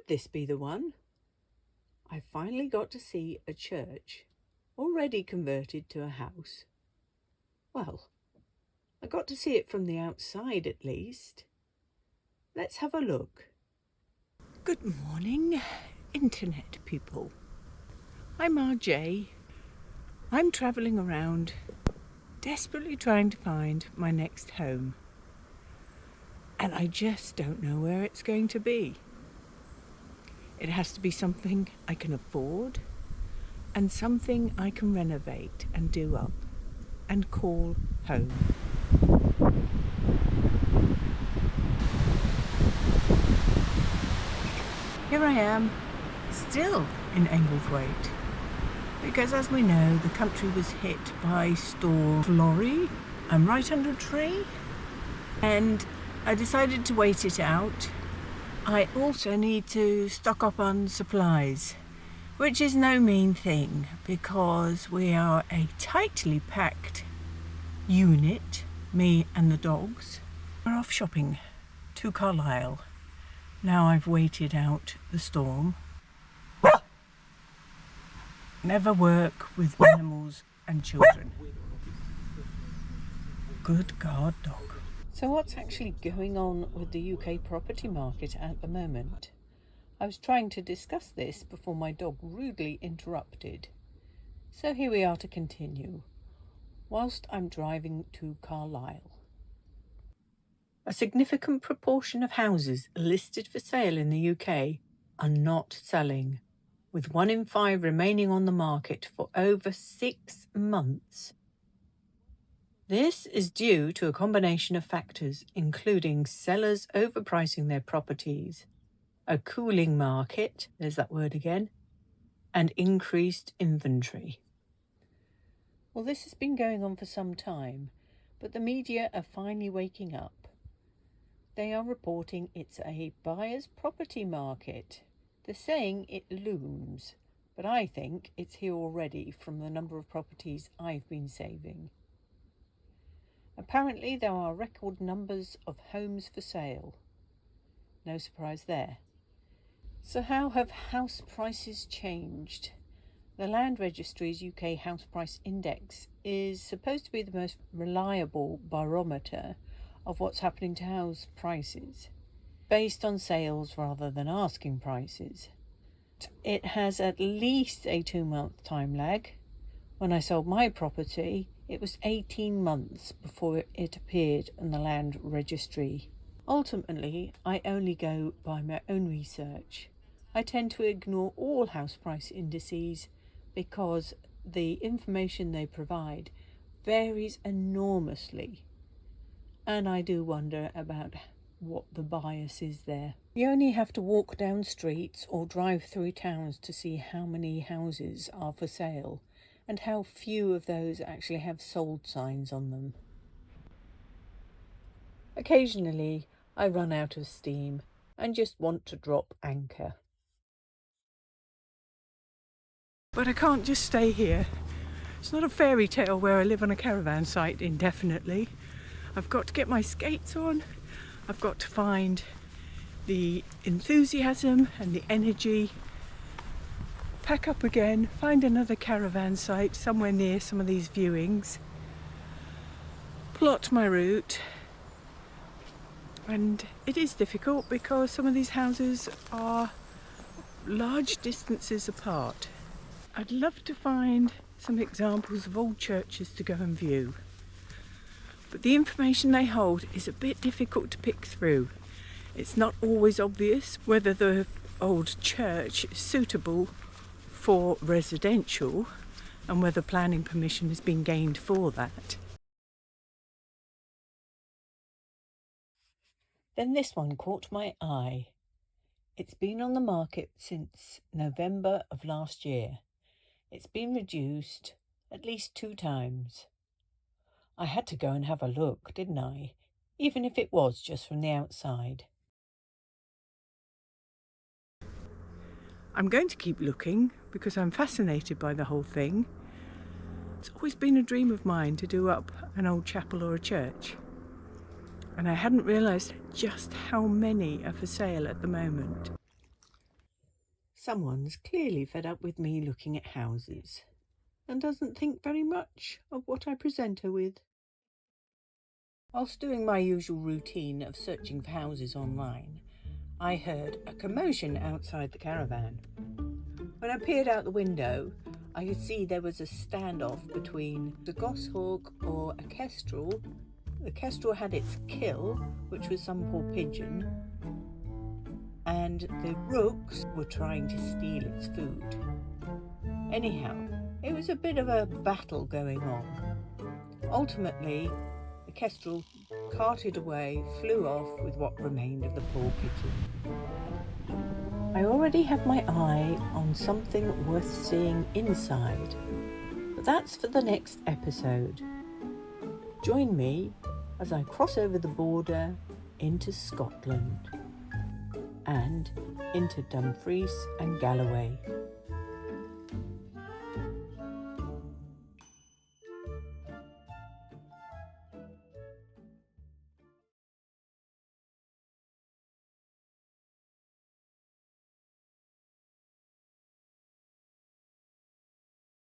Could this be the one? I finally got to see a church, already converted to a house. Well, I got to see it from the outside at least. Let's have a look. Good morning, internet people. I'm RJ. I'm travelling around, desperately trying to find my next home. And I just don't know where it's going to be. It has to be something I can afford and something I can renovate and do up and call home. Here I am, still in Englethwaite, because as we know, the country was hit by Storm Floris. I'm right under a tree, and I decided to wait it out. I also need to stock up on supplies, which is no mean thing because we are a tightly packed unit, me and the dogs. We're off shopping to Carlisle. Now I've waited out the storm. Never work with animals and children. Good God, dog. So what's actually going on with the UK property market at the moment? I was trying to discuss this before my dog rudely interrupted. So here we are to continue, whilst I'm driving to Carlisle. A significant proportion of houses listed for sale in the UK are not selling, with 1 in 5 remaining on the market for over 6 months. This is due to a combination of factors, including sellers overpricing their properties, a cooling market, there's that word again, and increased inventory. Well, this has been going on for some time, but the media are finally waking up. They are reporting it's a buyer's property market. They're saying it looms, but I think it's here already from the number of properties I've been saving. Apparently there are record numbers of homes for sale. No surprise there. So how have house prices changed? The Land Registry's UK House Price Index is supposed to be the most reliable barometer of what's happening to house prices, based on sales rather than asking prices. It has at least a 2-month time lag. When I sold my property, it was 18 months before it appeared in the Land Registry. Ultimately, I only go by my own research. I tend to ignore all house price indices because the information they provide varies enormously. And I do wonder about what the bias is there. You only have to walk down streets or drive through towns to see how many houses are for sale and how few of those actually have sold signs on them. Occasionally, I run out of steam and just want to drop anchor. But I can't just stay here. It's not a fairy tale where I live on a caravan site indefinitely. I've got to get my skates on. I've got to find the enthusiasm and the energy, pack up again, find another caravan site somewhere near some of these viewings, plot my route. And it is difficult because some of these houses are large distances apart. I'd love to find some examples of old churches to go and view, but the information they hold is a bit difficult to pick through. It's not always obvious whether the old church is suitable for residential and whether planning permission has been gained for that. Then this one caught my eye. It's been on the market since November of last year. It's been reduced at least 2 times. I had to go and have a look, didn't I? Even if it was just from the outside. I'm going to keep looking because I'm fascinated by the whole thing. It's always been a dream of mine to do up an old chapel or a church. And I hadn't realised just how many are for sale at the moment. Someone's clearly fed up with me looking at houses and doesn't think very much of what I present her with. Whilst doing my usual routine of searching for houses online, I heard a commotion outside the caravan. When I peered out the window, I could see there was a standoff between the goshawk or a kestrel. The kestrel had its kill, which was some poor pigeon, and the rooks were trying to steal its food. Anyhow, it was a bit of a battle going on. Ultimately, the kestrel carted away, flew off with what remained of the poor pigeon. I already have my eye on something worth seeing inside, but that's for the next episode. Join me as I cross over the border into Scotland and into Dumfries and Galloway.